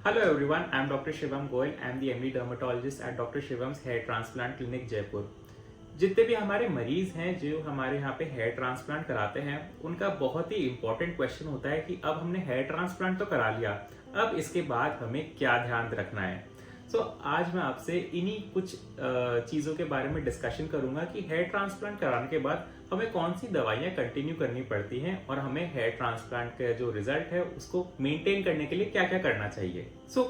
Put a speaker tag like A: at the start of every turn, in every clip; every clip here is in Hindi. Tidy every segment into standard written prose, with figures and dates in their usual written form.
A: Hello everyone, I am Dr. Shivam Goyal. I am the MD dermatologist at Dr. Shivam's Hair Transplant Clinic Jaipur. जितने भी हमारे मरीज हैं जो हमारे यहाँ पे हेयर ट्रांसप्लांट कराते हैं, उनका बहुत ही इंपॉर्टेंट क्वेश्चन होता है कि अब हमने हेयर ट्रांसप्लांट तो करा लिया, अब इसके बाद हमें क्या ध्यान रखना है। आज मैं आपसे इन्हीं कुछ चीज़ों के बारे में डिस्कशन करूंगा कि हेयर ट्रांसप्लांट कराने के बाद हमें कौन सी दवाइयाँ कंटिन्यू करनी पड़ती हैं और हमें हेयर ट्रांसप्लांट का जो रिजल्ट है उसको मेंटेन करने के लिए क्या क्या करना चाहिए।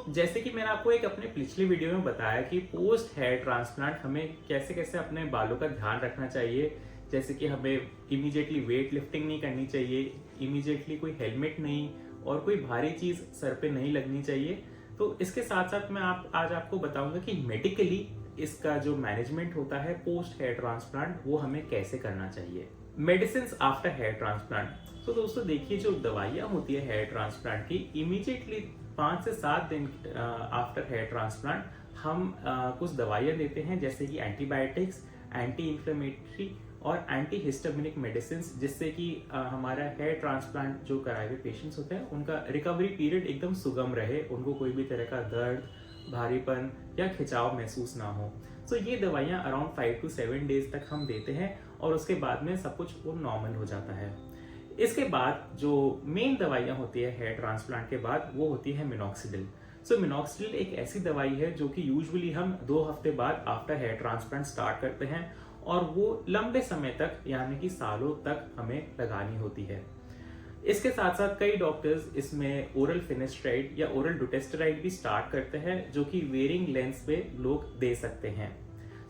A: जैसे कि मैंने आपको एक अपने पिछली वीडियो में बताया कि पोस्ट हेयर ट्रांसप्लांट हमें कैसे कैसे अपने बालों का ध्यान रखना चाहिए। जैसे कि हमें इमीडिएटली वेट लिफ्टिंग नहीं करनी चाहिए, इमीडिएटली कोई हेलमेट नहीं और कोई भारी चीज़ सर पे नहीं लगनी चाहिए। तो इसके साथ साथ मैं आज आपको बताऊंगा कि मेडिकली इसका जो मैनेजमेंट होता है पोस्ट हेयर ट्रांसप्लांट वो हमें कैसे करना चाहिए। Medicine after hair transplant. तो दोस्तों देखिए, जो दवाइयाँ होती है हेयर ट्रांसप्लांट की, इमीडिएटली 5 से 7 दिन आफ्टर हेयर ट्रांसप्लांट हम कुछ दवाइयाँ देते हैं, जैसे कि एंटीबायोटिक्स, एंटी इन्फ्लेमेटरी और एंटी हिस्टामिनिक मेडिसिन, जिससे कि हमारा हेयर ट्रांसप्लांट जो कराए हुए पेशेंट्स होते हैं उनका रिकवरी पीरियड एकदम सुगम रहे, उनको कोई भी तरह का दर्द, भारीपन या खिंचाव महसूस ना हो। ये दवाइयाँ अराउंड 5 to 7 डेज तक हम देते हैं और उसके बाद में सब कुछ वो नॉर्मल हो जाता है। इसके बाद जो मेन दवाइयाँ होती है हेयर ट्रांसप्लांट के बाद वो होती है मिनॉक्सिडिल। मिनॉक्सिडिल एक ऐसी दवाई है जो कि यूजुअली हम 2 हफ्ते बाद आफ्टर हेयर ट्रांसप्लांट स्टार्ट करते हैं और वो लंबे समय तक यानी कि सालों तक हमें लगानी होती है। इसके साथ साथ कई डॉक्टर्स इसमें ओरल फिनेस्ट्राइड या ओरल डुटेस्टेराइड भी स्टार्ट करते हैं, जो कि वेरिंग लेंथ पे लोग दे सकते हैं।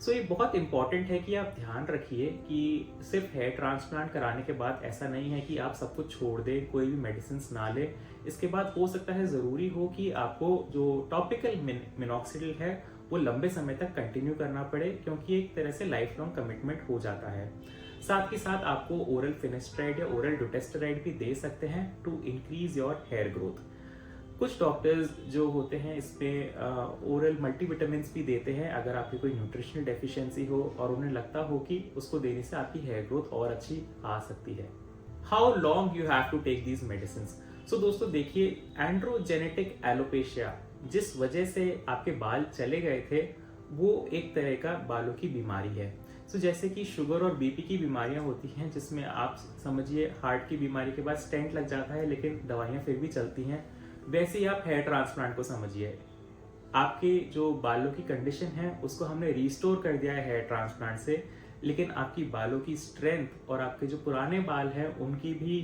A: ये बहुत इंपॉर्टेंट है कि आप ध्यान रखिए कि सिर्फ हेयर ट्रांसप्लांट कराने के बाद ऐसा नहीं है कि आप सब कुछ छोड़ दें, कोई भी मेडिसिन ना ले। इसके बाद हो सकता है ज़रूरी हो कि आपको जो टॉपिकल मिनॉक्सिडिल है वो लंबे समय तक कंटिन्यू करना पड़े, क्योंकि एक तरह से लाइफ लॉन्ग कमिटमेंट हो जाता है। साथ ही साथ आपको ओरल फिनेस्ट्राइड या ओरल डुटेस्टेराइड भी दे सकते हैं to increase your hair growth. कुछ डॉक्टर्स जो होते हैं इसमें ओरल मल्टीविटामिन भी देते हैं अगर आपकी कोई न्यूट्रिशनल डेफिशिएंसी हो और उन्हें लगता हो कि उसको देने से आपकी हेयर ग्रोथ और अच्छी आ सकती है। How long you have to take these medicine. दोस्तों देखिए, एंड्रोजेनेटिक एलोपेशिया जिस वजह से आपके बाल चले गए थे वो एक तरह का बालों की बीमारी है। जैसे कि शुगर और बीपी की बीमारियां होती हैं, जिसमें आप समझिए हार्ट की बीमारी के बाद स्टेंट लग जाता है लेकिन दवाइयां फिर भी चलती हैं, वैसे ही आप हेयर ट्रांसप्लांट को समझिए। आपके जो बालों की कंडीशन है उसको हमने रिस्टोर कर दिया है हेयर ट्रांसप्लांट से, लेकिन आपकी बालों की स्ट्रेंथ और आपके जो पुराने बाल हैं उनकी भी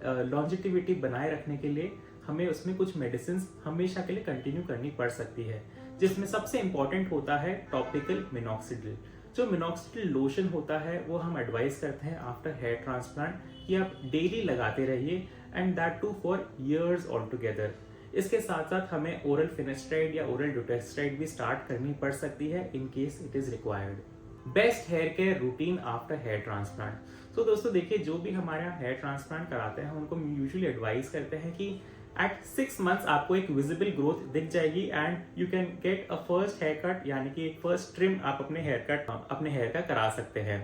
A: लॉन्जिटिविटी बनाए रखने के लिए हमें उसमें कुछ मेडिसिन हमेशा के लिए कंटिन्यू करनी पड़ सकती है, जिसमें सबसे इंपॉर्टेंट होता है टॉपिकल मिनॉक्सिडिल। जो मिनॉक्सिडिल लोशन होता है वो हम एडवाइस करते हैं आफ्टर हेयर ट्रांसप्लांट कि आप डेली लगाते रहिए, and that too for years all together. इसके साथ साथ हमें ओरल फिनेस्ट्राइड या ओरल डुटेस्टेराइड भी स्टार्ट करनी पड़ सकती है in case it is required. Best hair care routine after hair transplant. दोस्तों देखिए, जो भी हमारे यहाँ हेयर ट्रांसप्लांट कराते हैं उनको यूजुअली एडवाइस करते हैं कि एट 6 मंथ्स आपको एक विजिबल ग्रोथ दिख जाएगी and you can get a first haircut, यानी कि एक फर्स्ट ट्रिम आप अपने हेयर का करा सकते हैं।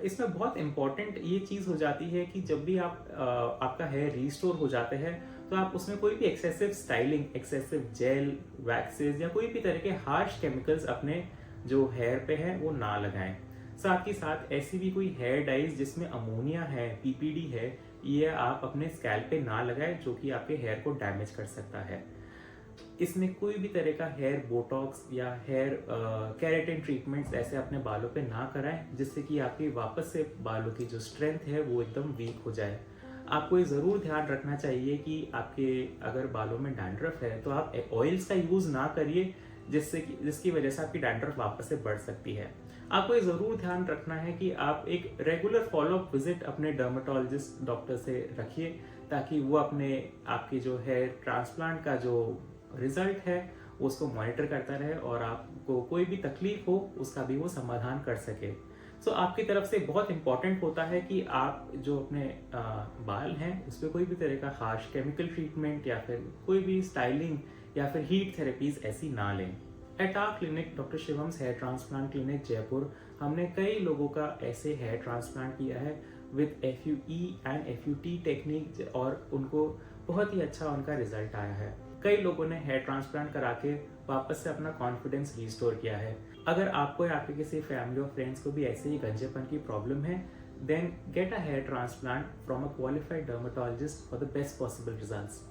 A: इसमें बहुत इंपॉर्टेंट ये चीज़ हो जाती है कि जब भी आपका हेयर रिस्टोर हो जाते हैं तो आप उसमें कोई भी excessive styling, excessive gel, waxes या कोई भी तरह के हार्श केमिकल्स अपने जो हेयर पे है वो ना लगाएं। साथ ही साथ ऐसी भी कोई हेयर डाइज जिसमें अमोनिया है, पीपीडी है, ये आप अपने स्कैल्प पे ना लगाएं, जो कि आपके हेयर को डैमेज कर सकता है। इसमें कोई भी तरह का हेयर बोटॉक्स या हेयर केराटिन ट्रीटमेंट्स ऐसे अपने बालों पे ना कराएं, जिससे कि आपकी वापस से बालों की जो स्ट्रेंथ है वो एकदम वीक हो जाए। आपको ये ज़रूर ध्यान रखना चाहिए कि आपके अगर बालों में डैंड्रफ है तो आप ऑयल्स का यूज़ ना करिए, जिसकी वजह से आपकी डैंड्रफ वापस से बढ़ सकती है। आपको ये ज़रूर ध्यान रखना है कि आप एक रेगुलर फॉलोअप विजिट अपने डर्मेटोलॉजिस्ट डॉक्टर से रखिए, ताकि वो आपकी जो हेयर ट्रांसप्लांट का जो रिजल्ट है उसको मॉनिटर करता रहे और आपको कोई भी तकलीफ हो उसका भी वो समाधान कर सके। आपकी तरफ से बहुत इंपॉर्टेंट होता है कि आप जो अपने बाल हैं उस पर कोई भी तरह का हार्श केमिकल ट्रीटमेंट या फिर कोई भी स्टाइलिंग या फिर हीट थेरेपीज ऐसी ना लें। At our clinic doctor Shivam's hair transplant clinic Jaipur हमने कई लोगों का ऐसे हेयर ट्रांसप्लांट किया है with FUE and FUT technique और उनको बहुत ही अच्छा उनका रिजल्ट आया है। कई लोगों ने हेयर ट्रांसप्लांट करा के वापस से अपना कॉन्फिडेंस रिस्टोर किया है। अगर आपको या आपके किसी फैमिली और फ्रेंड्स को भी ऐसे ही गंजेपन की प्रॉब्लम है, then get a hair transplant from a qualified dermatologist for the best possible results.